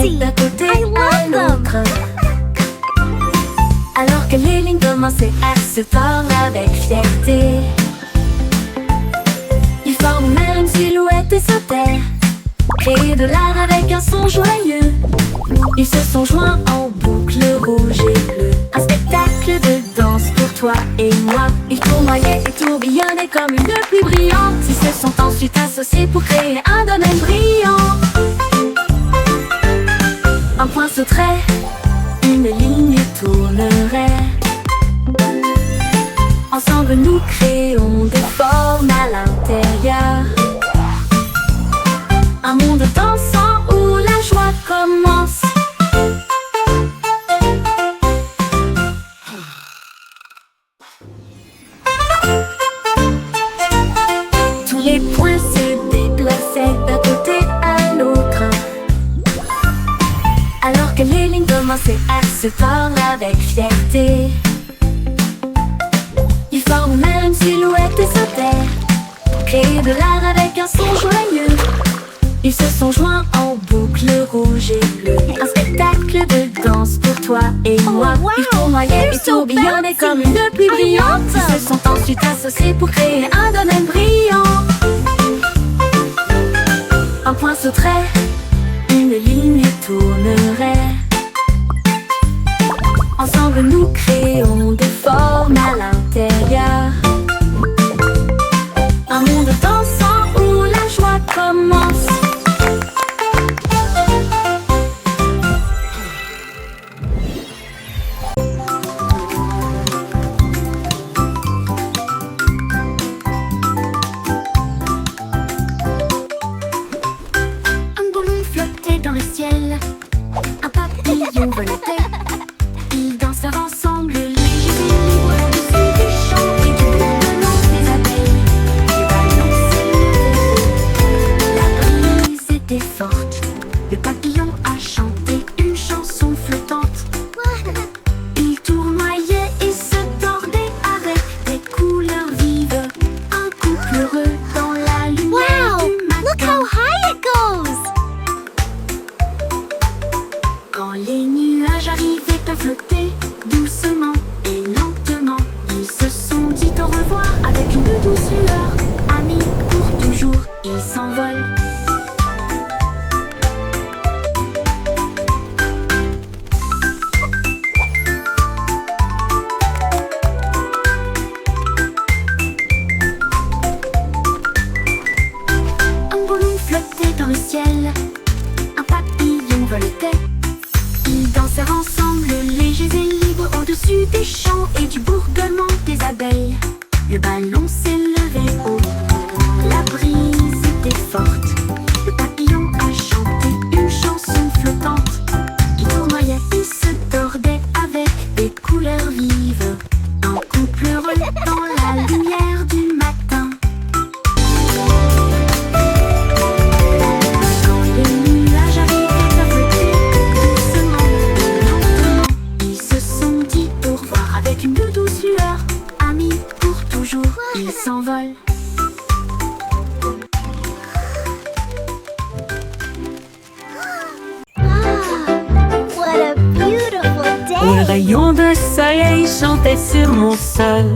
passait d'un côté à l'autre. Alors que les lignes commençaient à se tordre avec fierté, ils forment même une silhouette et sautaient, créer de l'art avec un son joyeux. Ils se sont joints en boucle rouge et bleue, un spectacle de danse pour toi et moi. Ils tournoyaient et tourbillonnaient comme une pluie brillante. Ils se sont ensuite associés pour créer un domaine brillant. Un point sauterait, une ligne tournerait. Ensemble nous créons des formes à l'intérieur, un monde dansant où la joie commence. Tous les points se déplaçaient d'un côté à l'autre, alors que les lignes commençaient à se tordre avec fierté. Ils forment même une silhouette et sautaient, créer de l'art avec un son joyeux. Ils se sont joints en boucle rouge et bleue, un spectacle de danse pour toi et moi. Ils tournoyaient et tourbillonnaient comme une pluie brillante. Ils se sont ensuite associés pour créer un domaine brillant. Un point sauterait, une ligne tournerait. Ensemble nous créons des formes à l'intérieur, un monde dansant où la joie commence. Un ballon flottait dans le ciel, un papillon volait. Ils dansèrent ensemble, légers et libres, au-dessus des champs et du bourdonnement des abeilles. Le ballon s'élevait, la brise était forte. Le papillon a chanté une chanson flottante. Il tournoyait et se tordait avec des couleurs vives. Un couple heureux dans la lumière du matin. Look how high it goes! Quand les nuages arrivaient à flotter doucement et lentement, ils se sont dit au revoir avec une douce lueur. Amis pour toujours, ils s'envolent. Un ballon flottait dans le ciel, un papillon volait. Ils dansèrent ensemble, légers et libres, au-dessus des champs et du bourdonnement des abeilles. Le ballon s'élevait haut, la brise était forte. Le papillon a chanté une chanson flottante. Il tournoyait et se tordait avec des couleurs vives. Un couple heureux dans la lumière du matin. Quand les nuages arrivaient à flotter doucement et lentement, ils se sont dit au revoir avec une douce lueur. Amis pour toujours, ils s'envolent. What a beautiful Un day! rayon de soleil chantait sur mon sol,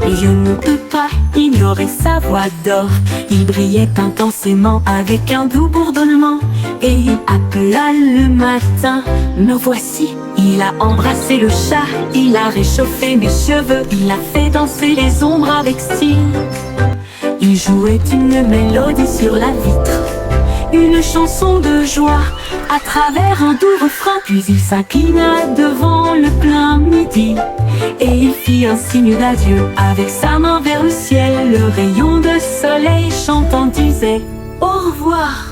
et je ne peux pas ignorer sa voix d'or. Il brillait intensément avec un doux bourdonnement, et il appela le matin. Me voici, il a embrassé le chat, il a réchauffé mes cheveux, il a fait danser les ombres avec style. Il jouait une mélodie sur la vitre, une chanson de joie à travers un doux refrain. Puis il s'inclina devant le plein midi, et il fit un signe d'adieu avec sa main vers le ciel. Le rayon de soleil chantant disait au revoir.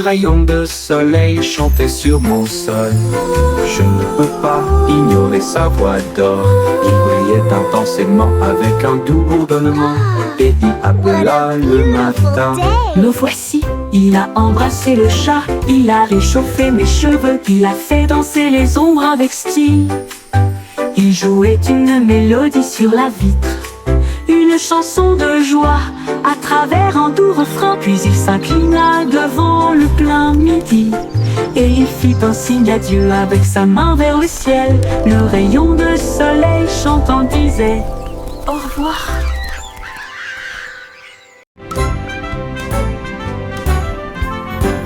rayons de soleil chantaient sur mon sol. Je ne peux pas ignorer sa voix d'or. Il brillait intensément avec un doux bourdonnement. Et il appela le matin. Me voici, il a embrassé le chat, il a réchauffé mes cheveux, il a fait danser les ombres avec style. Il jouait une mélodie sur la vitre, une chanson de joie à travers un doux refrain. Puis il s'inclina devant le plein midi et il fit un signe d'adieu avec sa main vers le ciel. Le rayon de soleil chantant disait au revoir.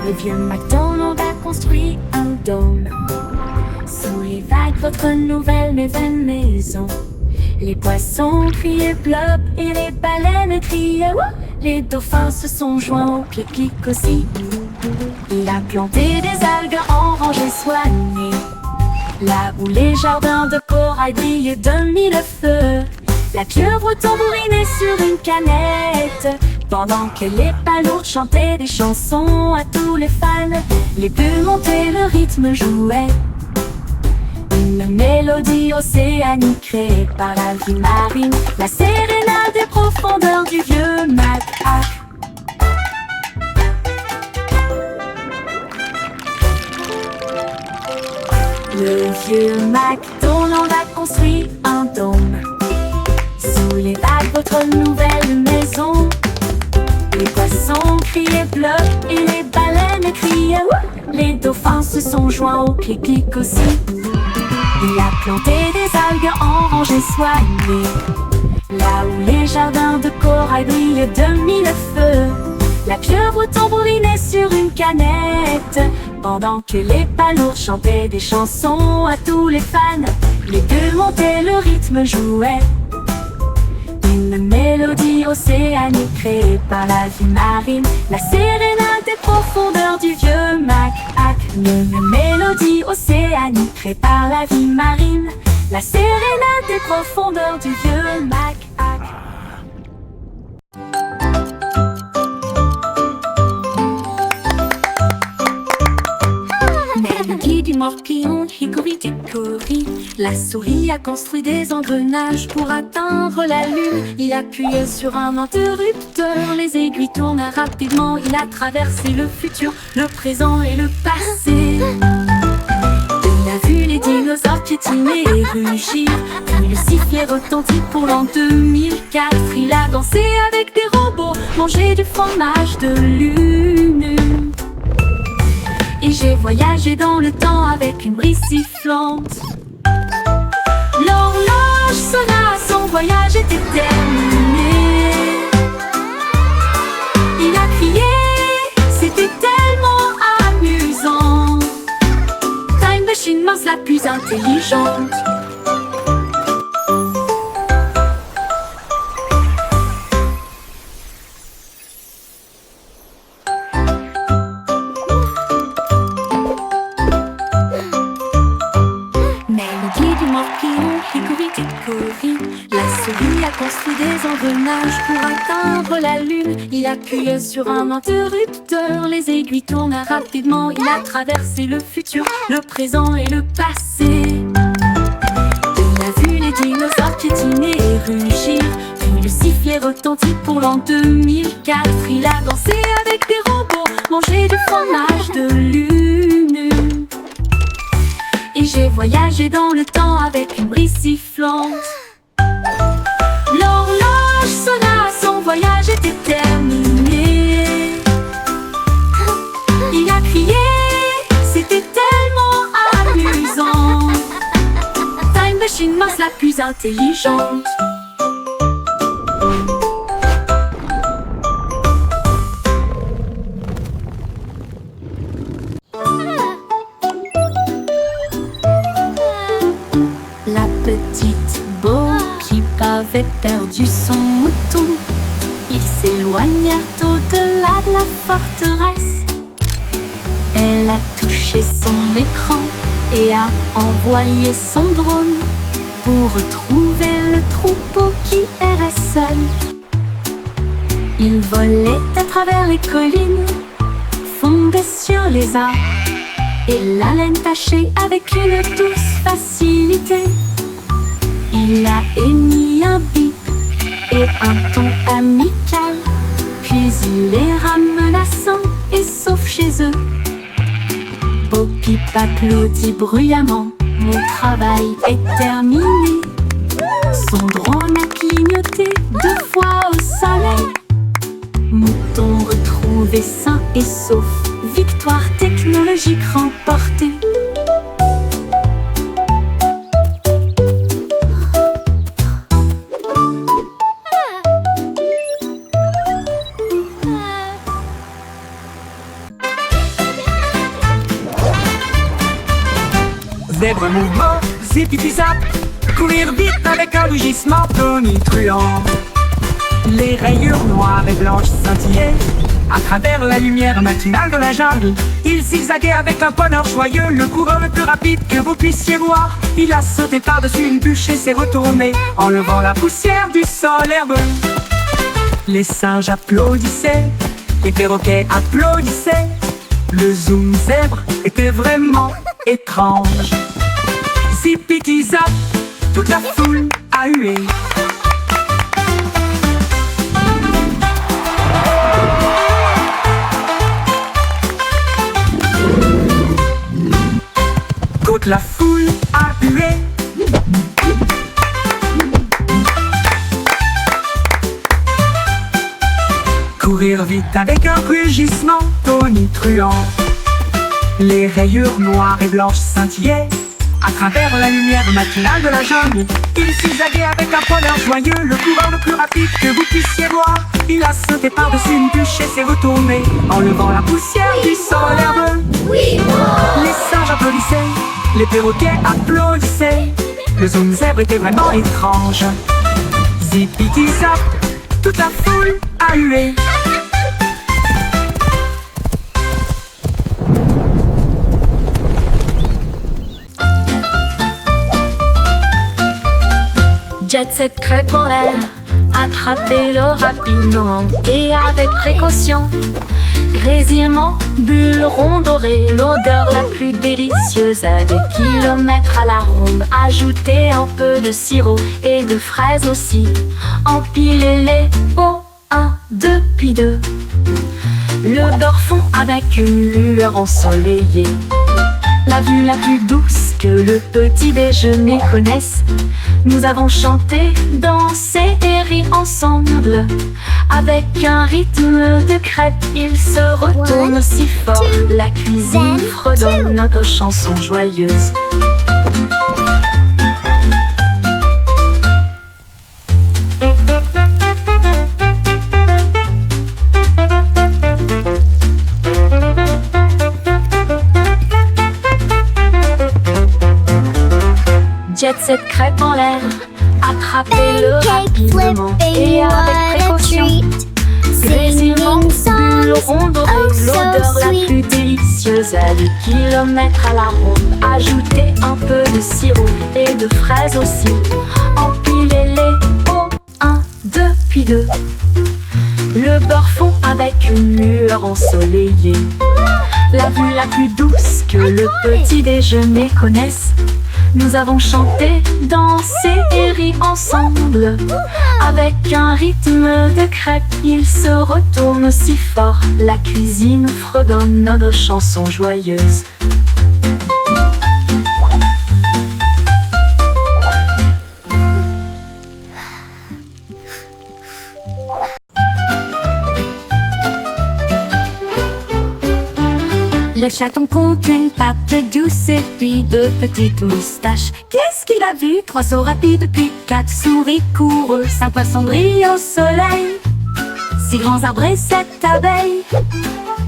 Le vieux MacDonald a construit un dôme sous les vagues, votre nouvelle maison. Les poissons criaient plop et les baleines criaient wouh. Les dauphins se sont joints au pique-nique aussi. Il a planté des algues en rangées soignées, là où les jardins de corail brillaient de mille feux. La pieuvre tambourinait sur une canette, pendant que les palourdes chantaient des chansons à tous les fans. Les bulles montaient, le rythme jouait, une mélodie océanique créée par la vie marine, la sérénade des profondeurs du vieux Mac. Le vieux MacDonald a construit un dôme sous les vagues, votre nouvelle maison. Les poissons criaient bleu et les baleines criaient wouh. Les dauphins se sont joints au pique-nique aussi. Il a planté des algues en rangées soignées, là où les jardins de corail brillaient de mille feux. La pieuvre tambourinait sur une canette, pendant que les palourdes chantaient des chansons à tous les fans. Les bulles montaient, le rythme jouait, une mélodie océanique créée par la vie marine, la sérénade des profondeurs du vieux Mac. Une mélodie océanique créée par la vie marine, la sérénade des profondeurs du vieux Mac. Mélodie du morpion, hickory-dickory. La souris a construit des engrenages pour atteindre la lune. Il appuyait sur un interrupteur, les aiguilles tournent rapidement. Il a traversé le futur, le présent et le passé. Il a vu les dinosaures piétiner et rugir, puis le sifflet retentit pour l'an 2004. Il a dansé avec des robots, mangé du fromage de lune. Et j'ai voyagé dans le temps avec une brise sifflante. L'horloge sonna, son voyage était terminé. Il a crié, c'était tellement amusant. Time Machine Mouse la plus intelligente. La souris a construit des engrenages pour atteindre la lune. Il appuyait sur un interrupteur, les aiguilles tournent rapidement. Il a traversé le futur, le présent et le passé. Il a vu les dinosaures piétiner et rugir, puis le sifflet retentit pour l'an 2004. Il a dansé avec des robots, mangé du fromage de lune. Et j'ai voyagé dans le temps avec une brise sifflante. L'horloge sonna, son voyage était terminé. Il a crié, c'était tellement amusant. Time Machine Mouse la plus intelligente. La petite Bo qui avait perdu son mouton, il s'éloigna au-delà de la forteresse. Elle a touché son écran et a envoyé son drone pour retrouver le troupeau qui errait seul. Il volait à travers les collines, fondant tombait sur les arbres et la laine tachée avec une douce facilité. Il a émis un bip et un ton amical, puis il les ramena sains et saufs chez eux. Bo Peep applaudit bruyamment, mon travail est terminé. Son drone a clignoté 2 fois au soleil. Mouton retrouvé sain et sauf, victoire technologique remportée. Zèbre mouvement, zip-zip-zap, courir vite avec un rugissement tonitruant. Les rayures noires et blanches scintillaient à travers la lumière matinale de la jungle. Il zigzaguait avec un bonheur joyeux, le coureur le plus rapide que vous puissiez voir. Il a sauté par-dessus une bûche et s'est retourné, enlevant la poussière du sol herbeux. Les singes applaudissaient, les perroquets applaudissaient. Le zoom zèbre était vraiment étrange. Zip-zip-zap, toute la foule a hué. Toute la foule a hué. Courir vite avec un rugissement tonitruant. Les rayures noires et blanches scintillaient à travers la lumière matinale de la jungle. Il zigzaguait avec un bonheur joyeux, le coureur le plus rapide que vous puissiez voir. Il a sauté par-dessus une bûche et s'est retourné, enlevant la poussière du sol herbeux. Les singes applaudissaient, les perroquets applaudissaient. Le zoom zèbre était vraiment étrange. Zip-zip-zap, toute la foule a hué. Jet Set crêpe en l'air, attrapez-le rapidement et avec précaution. Grésillement, bulles rondes dorées, l'odeur la plus délicieuse à des kilomètres à la ronde. Ajoutez un peu de sirop et de fraises aussi. Empilez-les au 1, 2, puis 2. Le beurre fond avec une lueur ensoleillée. La vue la plus douce que le petit déjeuner connaisse. Nous avons chanté, dansé et ri ensemble. Avec un rythme de crêpe, il se retourne si fort. La cuisine fredonne notre chanson joyeuse. Jet Set crêpe en l'air, attrapez-le rapidement et avec précaution. Grésillement, bulles rondes dorées, l'odeur la plus délicieuse à des kilomètres à la ronde. Ajoutez un peu de sirop et de fraises aussi. Empilez-les au 1, 2, puis 2. Le beurre fond avec une lueur ensoleillée. La vue la plus douce que le petit déjeuner connaisse. Nous avons chanté, dansé et ri ensemble. Avec un rythme de crêpe, il se retourne si fort. La cuisine fredonne notre chanson joyeuse. Le chaton compte une patte douce et puis 2 petites moustaches. Qu'est-ce qu'il a vu? 3 sauts rapides puis 4 souris coureux. 5 poissons brillent au soleil, 6 grands arbres et 7 abeilles.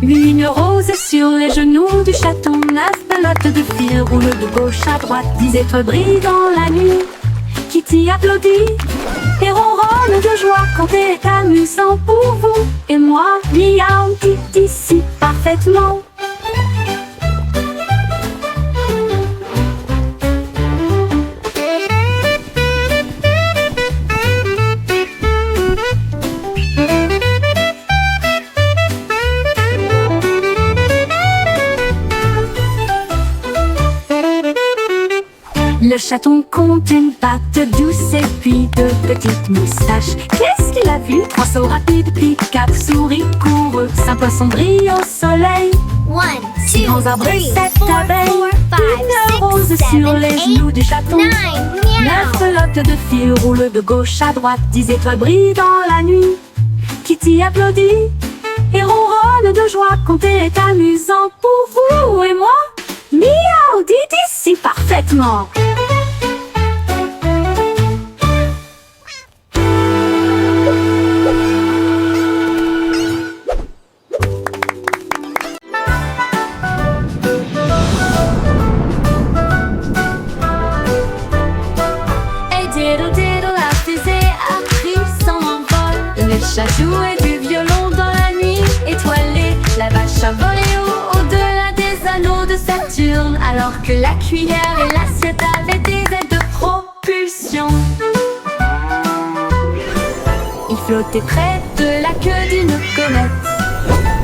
Une rose sur les genoux du chaton. 9 pelotes de fil roulent de gauche à droite. 10 étoiles brillent dans la nuit. Kitty applaudit et ronronne de joie quand c'est amusant pour vous et moi. Miaou, Kitty si parfaitement. Le chaton compte une patte douce et puis deux petites moustaches. Qu'est-ce qu'il a vu? Oiseau rapide, puis quatre souris coureux. Un poisson brille au soleil. 1, Six 2, grands arbres, 3, sept 4, abeilles. 5, Une rose 6, sur 7, les 8, genoux du chaton. 9, Neuf meow. pelotes de fil roulent de gauche à droite. 10 étoiles brillent dans la nuit. Kitty applaudit et ronronne de joie. Compter est amusant pour vous et moi. Miaou, dit ici parfaitement. Et diddle diddle, la fusée a pris son envol. Le chat jouait du violon dans la nuit étoilée. La vache a volé au-delà des anneaux de Saturne, alors que la cuillère et l'assiette avaient des ailes de propulsion. Il flottait près de la queue d'une comète,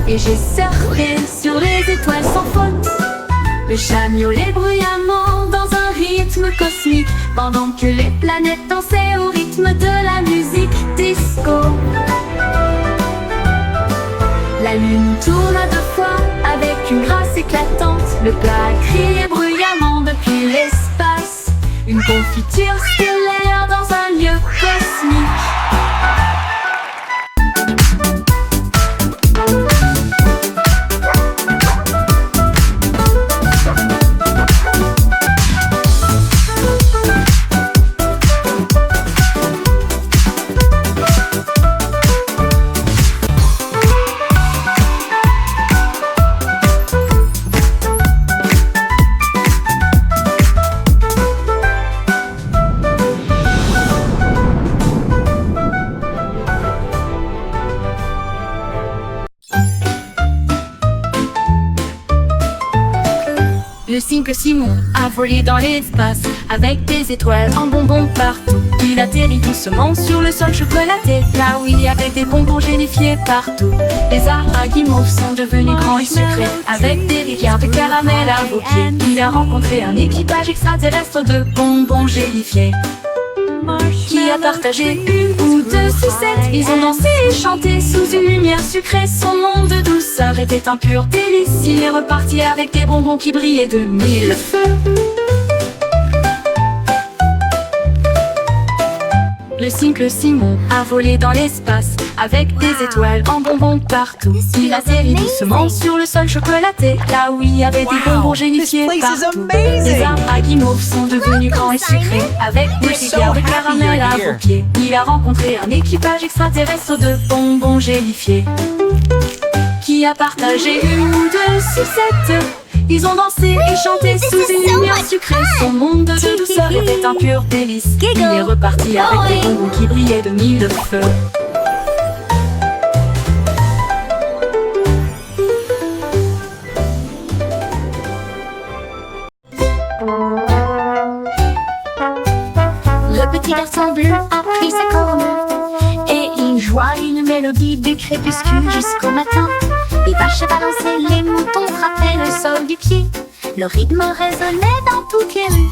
et j'ai surfé sur les étoiles sans faute. Le chat miaulait bruyamment dans un rythme cosmique, pendant que les planètes dansaient au rythme de la musique disco. La lune tourna 2 fois avec une grâce éclatante. Le plat criait bruyamment depuis l'espace. Une confiture stellaire dans un lieu cosmique. Le cycle Simon a volé dans l'espace avec des étoiles en bonbons partout. Il atterrit doucement sur le sol chocolaté, là où il y avait des bonbons gélifiés partout. Les arbres à guimauve sont devenus grands et sucrés, avec des rivières de caramel à vos pieds. Il a rencontré un équipage extraterrestre de bonbons gélifiés, qui a partagé une ou deux sucettes. Ils ont dansé et chanté sous une lumière sucrée. Son monde de douceur était un pur délice. Il est reparti avec des bonbons qui brillaient de 1000 feux. Le cycle Simon a volé dans l'espace avec des étoiles en bonbons partout. Il atterrit doucement sur le sol chocolaté, là où il y avait des bonbons gélifiés partout. Les arbres à guimauve sont devenus grands et sucrés, avec des rivières de caramel à vos pieds. Il a rencontré un équipage extraterrestre de bonbons gélifiés, qui a partagé une ou deux sucettes. Ils ont dansé et chanté sous une lumière sucrée. Son monde de douceur était un pur délice. Il est reparti avec des bonbons qui brillaient de 1000 feux. Le petit garçon bleu a pris sa corne et il joua une mélodie du crépuscule jusqu'au matin. Les vaches balançaient, les moutons frappaient le sol du pied. Le rythme résonnait dans toutes les rues.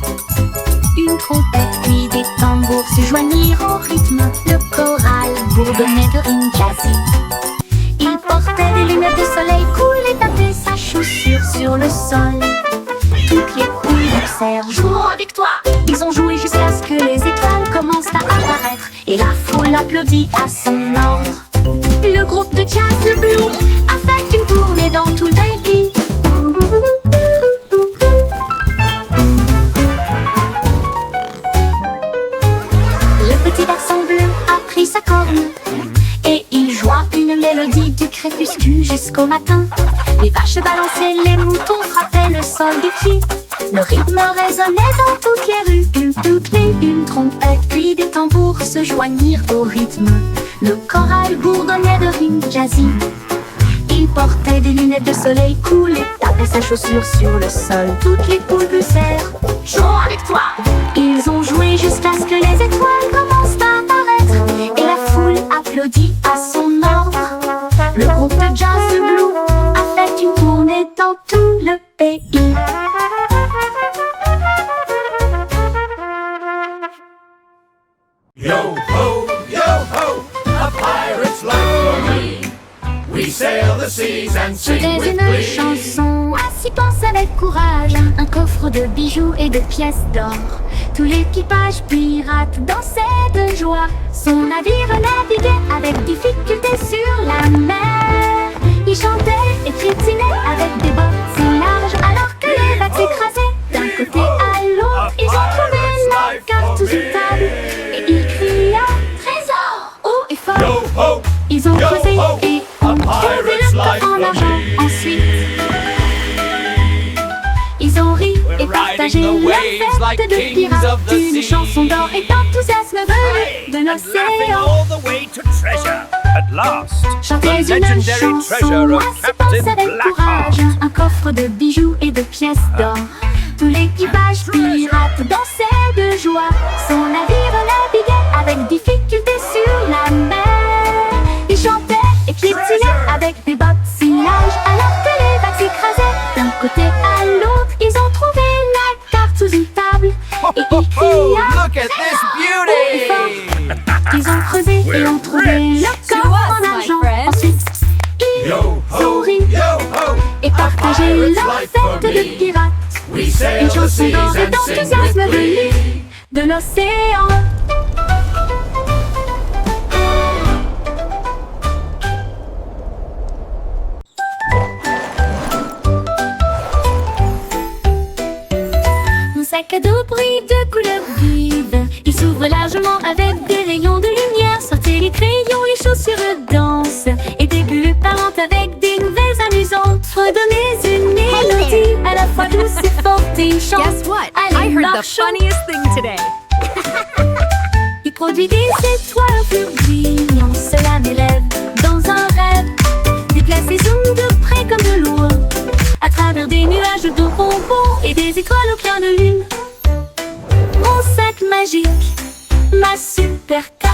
Une trompette puis des tambours se joignirent au rythme. Le choral bourdonnait de rimes jazzy. Il portait des lunettes de soleil cool et tapait sa chaussure sur le sol. Toutes les poules poussèrent jour victoire. Ils ont joué jusqu'à ce que les étoiles commencent à apparaître, et la foule applaudit à son ordre. Le groupe de jazz le Blue a fait une tournée dans tout le pays. Le petit garçon bleu a pris sa corne et il joua une mélodie du crépuscule jusqu'au matin. Les vaches balançaient, les moutons frappaient le sol du pied. Le rythme résonnait dans toutes les rues. Une trompette puis des tambours se joignirent au rythme. Le choral bourdonnait de rimes jazzy. Il portait des lunettes de soleil cool et tapait sa chaussure sur le sol. Toutes les poules poussèrent, jouons avec toi. Ils ont joué jusqu'à ce que les étoiles commencent à apparaître, et la foule applaudit à son ordre. Le groupe de jazz Blue a fait une tournée dans tout le pays. We sail the seas and sing C'était with une glee. chanson, ainsi pense avec courage. Un coffre de bijoux et de pièces d'or. Tout l'équipage pirate dansait de joie. Son navire naviguait avec difficulté sur la mer. Il chantait et crétinait avec des bottes si larges, alors que les vagues s'écrasaient d'un côté à l'autre. Ils ont trouvé la carte sous une table et il cria trésor haut et fort. Yo ho, Ils ont yo creusé ho, et a ont trouvé pirate's le life coffre en for argent. me. Ensuite, ils ont ri et partagé riding the la waves like fête de kings pirates. of the Une sea. chanson d'or et d'enthousiasme venu de and laughing l'océan. all the way to treasure. At last, Chantez the une legendary chanson, treasure of ainsi pense Captain avec Blackheart. courage. Un coffre de bijoux et de pièces d'or. Tout l'équipage pirate dansait de joie. Son navire naviguait avec difficulté sur la mer. Il chantait et piétinait avec des bottes si larges, alors que les vagues s'écrasaient d'un côté à l'autre. Ils ont trouvé la carte sous une table et il cria look at this beauty! Ils ont creusé et ont trouvé le coffre en argent. Ensuite, ils Yo ont ho, ri yo ho, et partagé pirate's leur life for fête de me. pirates. We sail Une the chanson seas d'or et and sing with d'enthousiasme glee. venue de l'océan. Mon sac à dos brille de couleurs vives. Il s'ouvre largement avec des rayons de lumière. Sortez les crayons, les chaussures dansent. Et des bulles parlent avec des nouvelles amusantes. Redonnez une mélodie à la fois douce et forte et chante. Guess what? Allez, I heard the marchons. funniest thing today. Il produit des étoiles plus brillantes. Cela m'élève dans un rêve. Déplace et zoom de près comme de loin. À travers des nuages de bonbons et des étoiles au clair de lune. Mon sac magique, ma super car.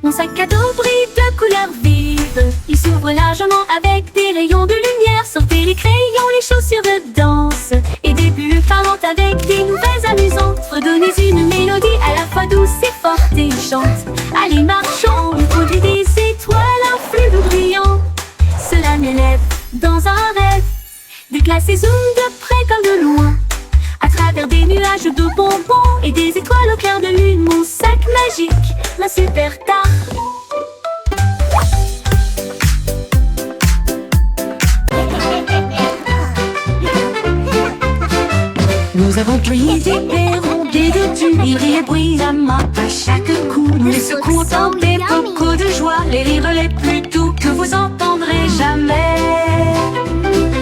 Mon sac à dos brille de couleurs vives. Il s'ouvre largement avec des rayons de lumière. Sortez les crayons, les chaussures de danse. Et des bulles parlantes avec des nouvelles amusantes. Redonnez une mélodie à la fois douce et forte et chante. Allez, marchons, il produit des étoiles, un flux de brillant. Cela m'élève dans un rêve. Déplace et zoom de près comme de loin. À travers des nuages de bonbons et des étoiles au clair de lune. Mon sac magique, ma super car. Nous avons pris des perrons, des détus, ils riaient bruyamment à chaque coup. Nous les secouons dans des bocaux de joie, les rires les plus doux que vous entendrez jamais.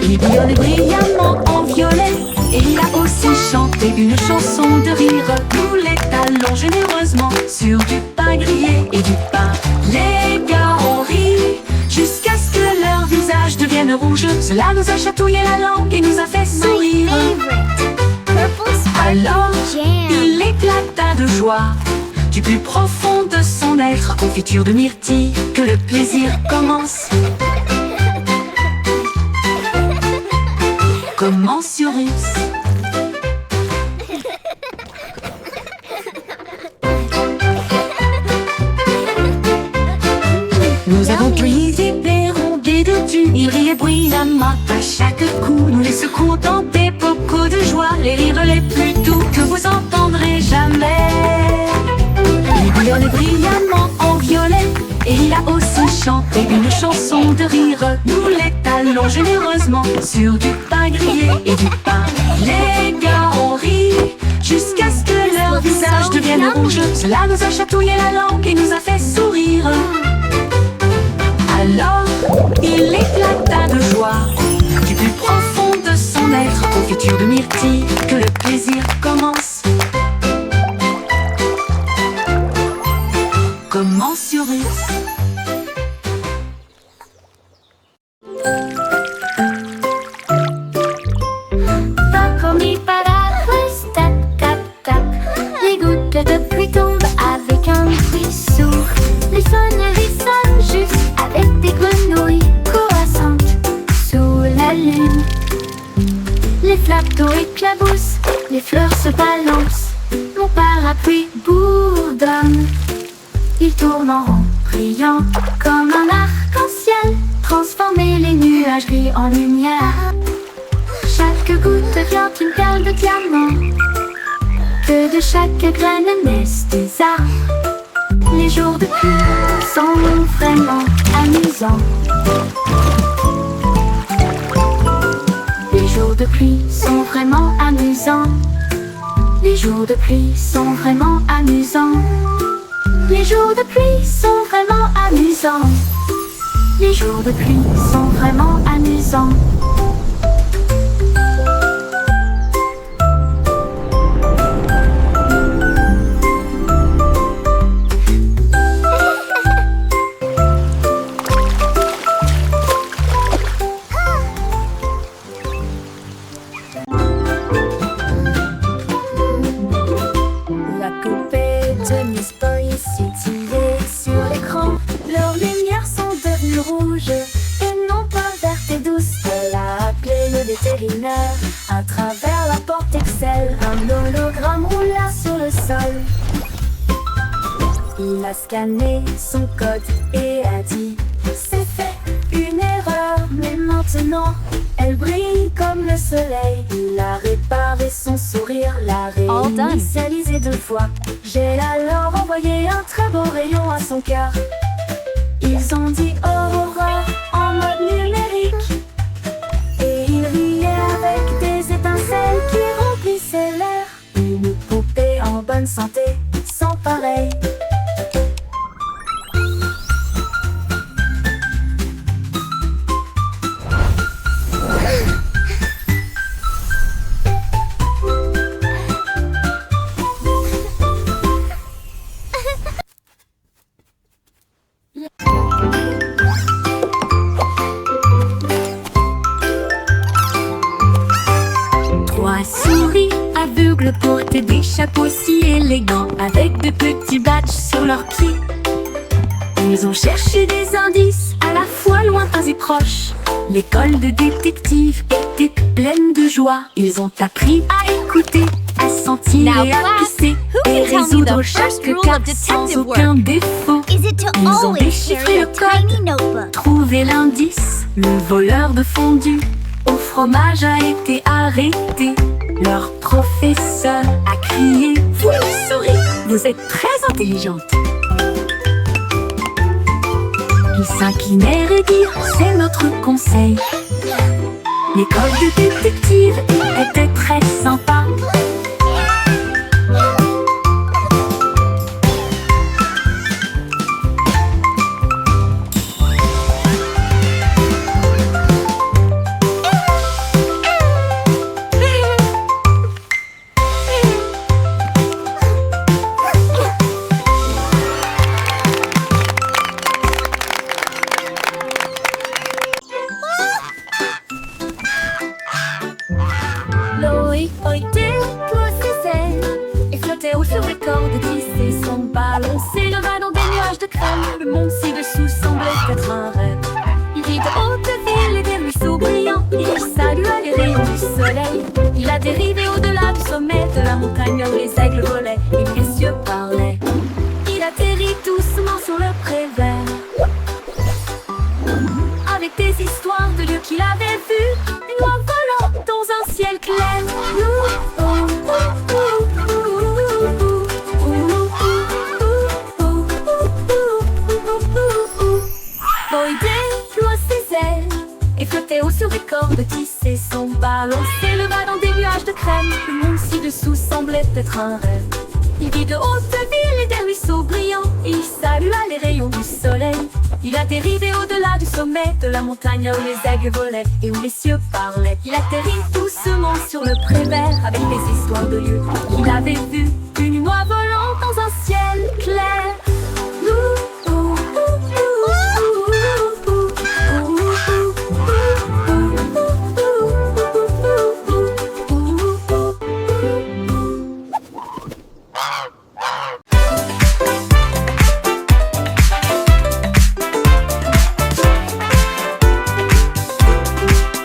Il bouillonnait brillamment en violet, et il a aussi chanté une chanson de rire. Nous l'étalons généreusement sur du pain grillé et du pain. Les gars ont ri jusqu'à ce que leur visage devienne rouge. Cela nous a chatouillé la langue et nous a fait sourire. Purple Alors, jam. il éclata de joie du plus profond de son être. Confiture de myrtille, que le plaisir commence. Commence sur Russe. Nous avons pris des perrons, des détus, ils riaient bruyamment à chaque coup. Nous les secouons dans des bocaux de joie, les rires les plus doux que vous entendrez jamais. Il bouillonnait brillamment en violet, et il a aussi chanté une chanson de rire. Nous l'étalons généreusement sur du pain grillé et du pain. Les gars ont ri jusqu'à ce que leur visage devienne rouge. Cela nous a chatouillé la langue et nous a fait sourire. Alors, il éclata de joie du plus profond de son être. Confiture de myrtille, que le plaisir commence. Commence sur Russe. Les gouttes de pluie tombent avec un bruit sourd. Les sonneries sonnent juste avec des grenouilles. Les flaques d'eau éclaboussent, les fleurs se balancent, mon parapluie bourdonne. Il tourne en rond, brillant comme un arc-en-ciel, transformer les nuages gris en lumière. Chaque goutte devient une perle de diamant, que de chaque graine naissent des arbres. Les jours de pluie sont vraiment amusants. Les jours de pluie sont vraiment amusants. Les jours de pluie sont vraiment amusants. Les jours de pluie sont vraiment amusants. Les jours de pluie sont vraiment amusants. La poupée de Miss Boy scintillait sur l'écran. Leurs lumières sont devenues rouges et non pas vertes et douces. Elle a appelé le vétérinaire. À travers la porte Excel, un hologramme roula sur le sol. Il a scanné son code et a dit: c'est fait, une erreur, mais maintenant elle brille comme le soleil. Il a réparé son sourire, l'a All done. réinitialisé 2 fois. J'ai alors envoyé un très beau rayon à son cœur. Ils ont dit Aurora en mode numérique, et il riait avec des étincelles qui remplissaient l'air. Une poupée en bonne santé, sans pareil. Trois souris aveugles portaient des chapeaux si élégants, avec de petits badges sur leurs pieds. Ils ont cherché des indices à la fois lointains et proches. L'école de détective était pleine de joie. Ils ont appris à écouter, à sentir Now, et à class, pisser, who et can tell me résoudre the chaque first rule cas of sans detective aucun work? défaut. Is it to Ils ont always déchiffré carry le a code, tiny notebook? trouvé l'indice. Le voleur de fondue au fromage a été arrêté. Leur professeur a crié: vous le saurez, vous êtes très intelligente. Ils s'inclinèrent et dirent: c'est notre conseil. L'école de détective était très sympa. Loïc pointait tous ses ailes et flottait haut sur les cordes, tissait son ballon, s'éleva dans des nuages de crème. Le monde ci-dessous semblait être un rêve. Il vit de haute ville et des ruisseaux brillants. Il salua les rayons du soleil. Il a dérivé au-delà du sommet de la montagne où les aigles volaient et les cieux parlaient. Il atterrit doucement sur le prévert, avec des histoires de lieux qu'il avait vus, une oie volant dans un ciel clair. Boy déploie ses ailes et flottait haut sur les cordes, tissait son ballon, s'éleva dans des nuages de crème. Le monde ci-dessous semblait être un rêve. Il vit de hautes villes et des ruisseaux brillants. Il salua les rayons du soleil. Il a dérivé au-delà du sommet de la montagne où les aigles volaient et où les cieux parlaient. Il atterrit doucement sur le prévert avec des histoires de lieux qu'il avait vus. Une oie volant dans un ciel clair.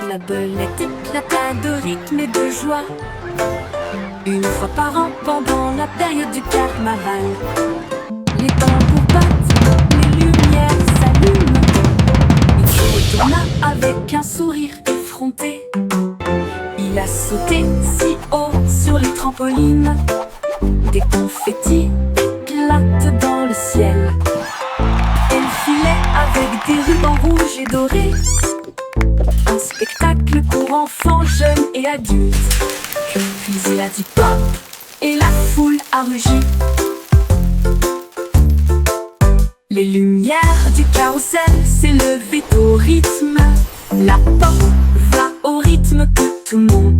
La belette est éclata de rythme et de joie. Une fois par an, pendant la période du carnaval, les tambours battent, les lumières s'allument. Il se retourna avec un sourire effronté. Il a sauté si haut sur les trampolines. Des confettis éclatent dans le ciel. Elle filait avec des rubans rouges et dorés. Un spectacle pour enfants, jeunes et adultes. Puis il a dit pop et la foule a rugi. Les lumières du carrousel s'élevaient au rythme. La pop va au rythme que tout le monde